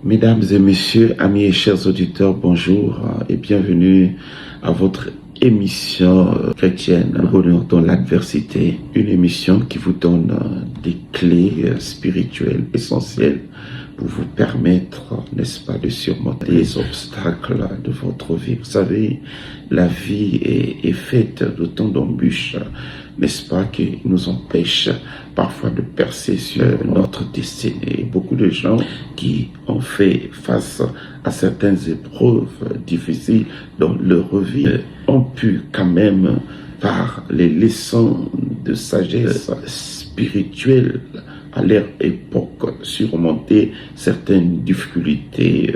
Mesdames et messieurs, amis et chers auditeurs, bonjour et bienvenue à votre émission chrétienne dans l'adversité, une émission qui vous donne des clés spirituelles essentielles pour vous permettre, n'est-ce pas, de surmonter les obstacles de votre vie. Vous savez, la vie est faite de tant d'embûches, n'est-ce pas, qui nous empêchent parfois de percer sur notre destinée. Beaucoup de gens qui ont fait face à certaines épreuves difficiles dans leur vie ont pu quand même, par les leçons de sagesse spirituelle à leur époque, surmonter certaines difficultés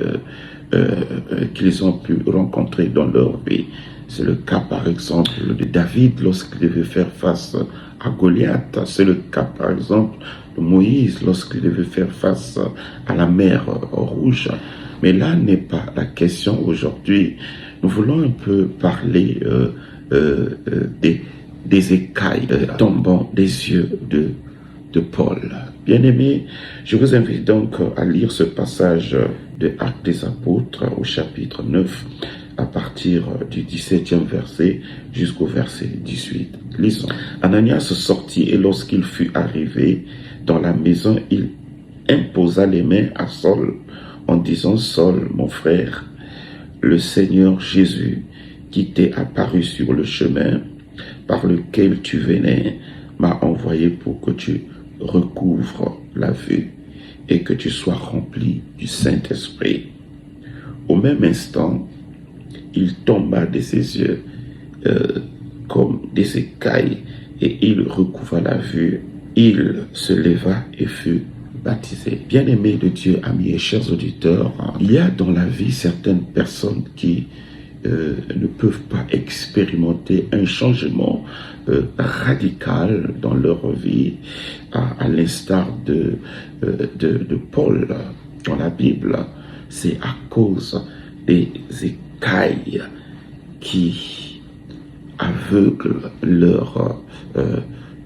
qu'ils ont pu rencontrer dans leur vie. C'est le cas par exemple de David lorsqu'il devait faire face à Goliath. C'est le cas par exemple de Moïse lorsqu'il devait faire face à la mer Rouge. Mais là n'est pas la question aujourd'hui. Nous voulons un peu parler des écailles tombant des yeux de Paul. Bien-aimés, je vous invite donc à lire ce passage de Actes des Apôtres au chapitre 9, à partir du 17e verset jusqu'au verset 18. Lisons. Ananias sortit et lorsqu'il fut arrivé dans la maison, il imposa les mains à Saul en disant: Saul, mon frère, le Seigneur Jésus, qui t'est apparu sur le chemin par lequel tu venais, m'a envoyé pour que tu recouvres la vue et que tu sois rempli du Saint-Esprit. Au même instant, il tomba de ses yeux comme des écailles et il recouvra la vue. Il se leva et fut baptisé. Bien-aimés de Dieu, amis et chers auditeurs, il y a dans la vie certaines personnes qui ne peuvent pas expérimenter un changement radical dans leur vie, à l'instar de Paul dans la Bible. C'est à cause des écailles qui aveuglent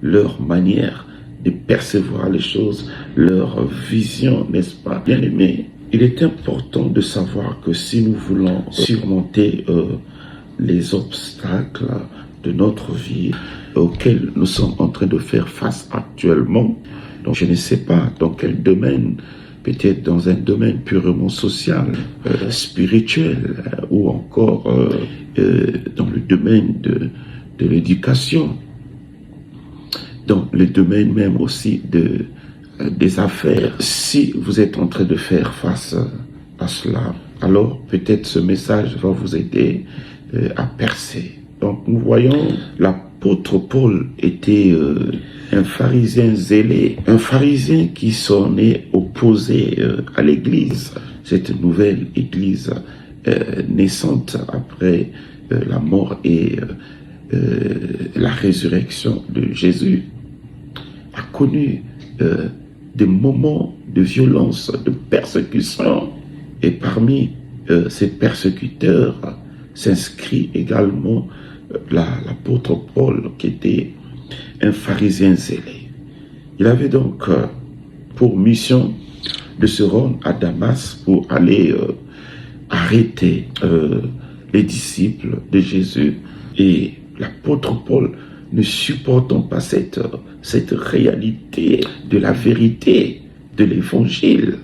leur manière de percevoir les choses, leur vision, n'est-ce pas? Bien aimé, il est important de savoir que si nous voulons surmonter les obstacles de notre vie auxquels nous sommes en train de faire face actuellement, donc je ne sais pas dans quel domaine, peut-être dans un domaine purement social, spirituel, ou encore dans le domaine de l'éducation, dans le domaine même aussi des affaires. Si vous êtes en train de faire face à cela, alors peut-être ce message va vous aider à percer. Donc nous voyons, l'apôtre Paul était un pharisien zélé, un pharisien qui s'en est opposé à l'église, cette nouvelle église naissante après la mort et la résurrection de Jésus, a connu des moments de violence, de persécution. Et parmi ces persécuteurs s'inscrit également l'apôtre Paul, qui était un pharisien zélé. Il avait donc pour mission de se rendre à Damas pour aller arrêter les disciples de Jésus. Et l'apôtre Paul, ne supportant pas cette réalité de la vérité de l'évangile,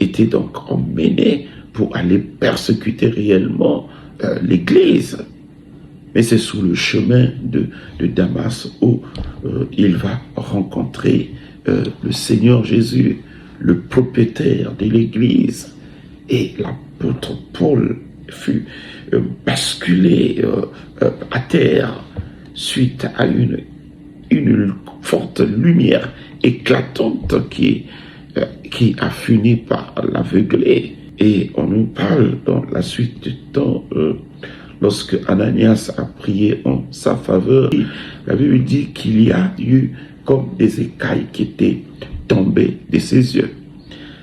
était donc emmené pour aller persécuter réellement l'église. Mais c'est sous le chemin de Damas où il va rencontrer le Seigneur Jésus, le propriétaire de l'église. Et l'apôtre Paul fut basculé à terre suite à une forte lumière éclatante qui a fini par l'aveugler. Et on nous parle dans la suite du temps, lorsque Ananias a prié en sa faveur, la Bible dit qu'il y a eu comme des écailles qui étaient tombées de ses yeux.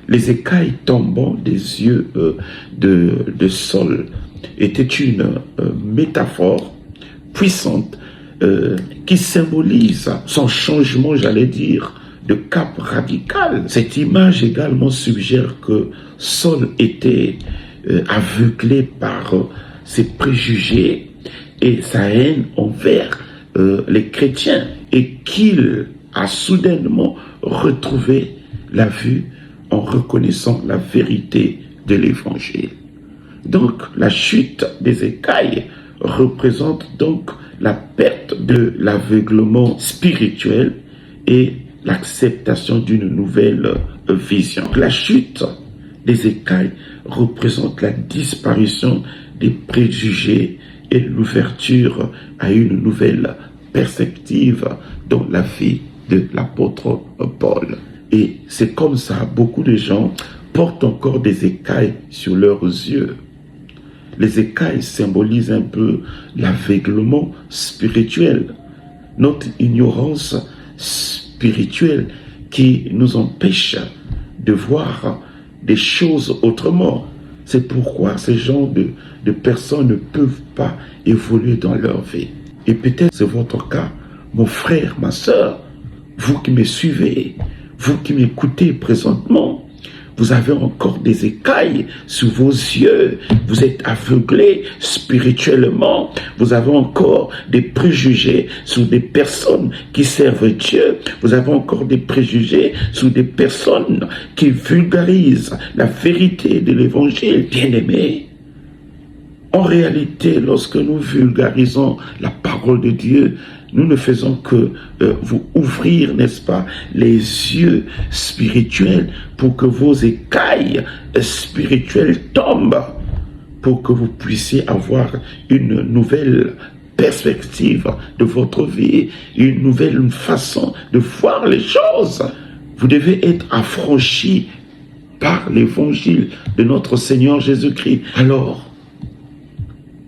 Les écailles tombant des yeux de Saul était une métaphore puissante qui symbolise son changement, j'allais dire, de cap radical. Cette image également suggère que Saul était aveuglé par ses préjugés et sa haine envers les chrétiens, et qu'il a soudainement retrouvé la vue en reconnaissant la vérité de l'évangile. Donc la chute d'Ézéchiel représente donc la perte de l'aveuglement spirituel et l'acceptation d'une nouvelle vision. La chute d'Ézéchiel représente la disparition des préjugés et l'ouverture à une nouvelle perspective dans la vie de l'apôtre Paul. Et c'est comme ça, beaucoup de gens portent encore des écailles sur leurs yeux. Les écailles symbolisent un peu l'aveuglement spirituel, notre ignorance spirituelle qui nous empêche de voir des choses autrement. C'est pourquoi ces genres de personnes ne peuvent pas évoluer dans leur vie. Et peut-être c'est votre cas, mon frère, ma soeur, vous qui me suivez, vous qui m'écoutez présentement, vous avez encore des écailles sous vos yeux, vous êtes aveuglés spirituellement, vous avez encore des préjugés sur des personnes qui servent Dieu, vous avez encore des préjugés sur des personnes qui vulgarisent la vérité de l'évangile. Bien-aimés, en réalité, lorsque nous vulgarisons la parole de Dieu, nous ne faisons que vous ouvrir, n'est-ce pas, les yeux spirituels pour que vos écailles spirituelles tombent, pour que vous puissiez avoir une nouvelle perspective de votre vie, une nouvelle façon de voir les choses. Vous devez être affranchis par l'évangile de notre Seigneur Jésus-Christ. Alors,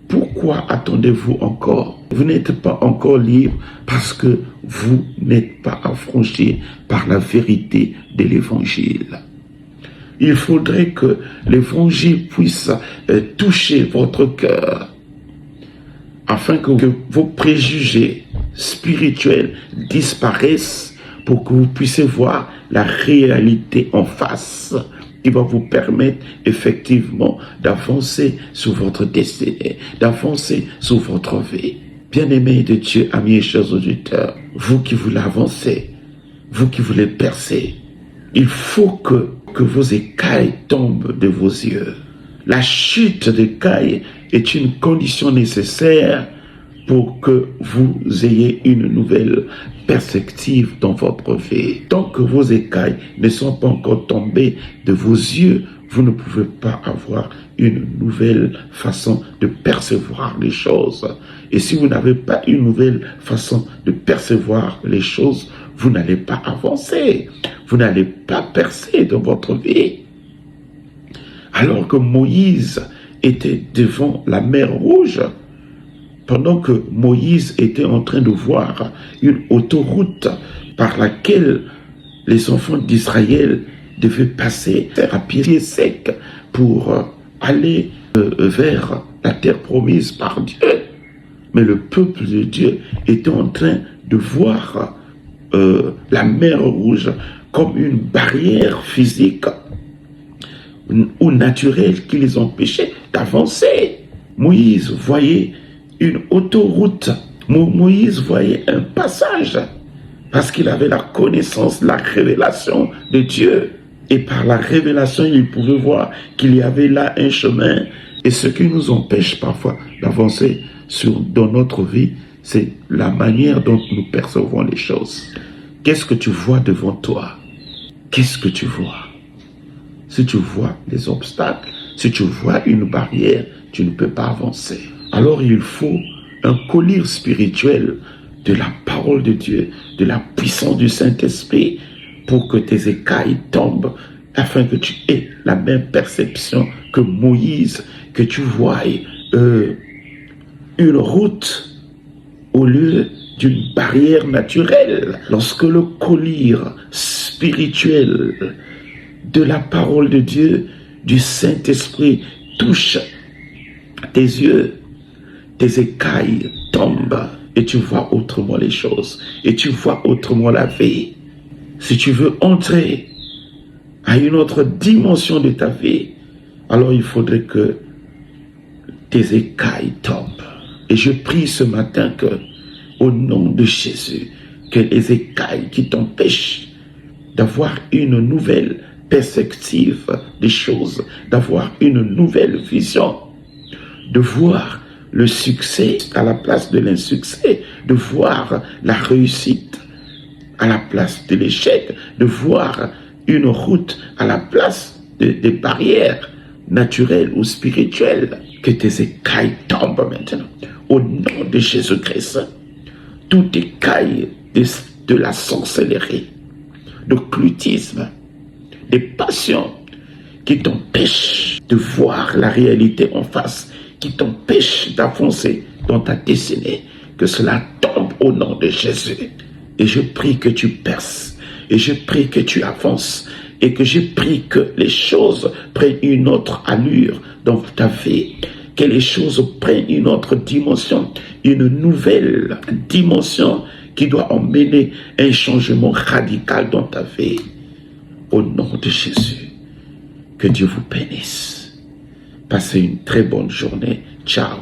pourquoi attendez-vous encore? Vous n'êtes pas encore libre parce que vous n'êtes pas affranchis par la vérité de l'évangile. Il faudrait que l'évangile puisse toucher votre cœur afin que vos préjugés spirituels disparaissent pour que vous puissiez voir la réalité en face, qui va vous permettre effectivement d'avancer sur votre destinée, d'avancer sur votre vie. Bien-aimés de Dieu, amis et chers auditeurs, vous qui voulez avancer, vous qui voulez percer, il faut que vos écailles tombent de vos yeux. La chute d'écailles est une condition nécessaire pour que vous ayez une nouvelle perspective dans votre vie. Tant que vos écailles ne sont pas encore tombées de vos yeux, vous ne pouvez pas avoir une nouvelle façon de percevoir les choses. Et si vous n'avez pas une nouvelle façon de percevoir les choses, vous n'allez pas avancer. Vous n'allez pas percer dans votre vie. Alors que Moïse était devant la mer Rouge, pendant que Moïse était en train de voir une autoroute par laquelle les enfants d'Israël devaient passer à pied sec pour aller vers la terre promise par Dieu. Mais le peuple de Dieu était en train de voir la mer Rouge comme une barrière physique ou naturelle qui les empêchait d'avancer. Moïse voyait une autoroute. Moïse voyait un passage parce qu'il avait la connaissance, la révélation de Dieu. Et par la révélation, il pouvait voir qu'il y avait là un chemin. Et ce qui nous empêche parfois d'avancer dans notre vie, c'est la manière dont nous percevons les choses. Qu'est-ce que tu vois devant toi? Qu'est-ce que tu vois? Si tu vois des obstacles, si tu vois une barrière, tu ne peux pas avancer. Alors il faut un collier spirituel de la parole de Dieu, de la puissance du Saint-Esprit, pour que tes écailles tombent, afin que tu aies la même perception que Moïse, que tu voies une route au lieu d'une barrière naturelle. Lorsque le collier spirituel de la parole de Dieu, du Saint-Esprit touche tes yeux, tes écailles tombent et tu vois autrement les choses et tu vois autrement la vie. Si tu veux entrer à une autre dimension de ta vie, alors il faudrait que tes écailles tombent. Et je prie ce matin que, au nom de Jésus, que les écailles qui t'empêchent d'avoir une nouvelle perspective des choses, d'avoir une nouvelle vision, de voir le succès à la place de l'insuccès, de voir la réussite à la place de l'échec, de voir une route à la place des barrières naturelles ou spirituelles. Que tes écailles tombent maintenant. Au nom de Jésus-Christ, toute écaille de la sorcellerie, d'occultisme, des passions qui t'empêchent de voir la réalité en face, qui t'empêchent d'avancer dans ta destinée, que cela tombe au nom de Jésus. Et je prie que tu perces, et je prie que tu avances, et que je prie que les choses prennent une autre allure dans ta vie, que les choses prennent une autre dimension, une nouvelle dimension qui doit emmener un changement radical dans ta vie. Au nom de Jésus, que Dieu vous bénisse. Passez une très bonne journée. Ciao.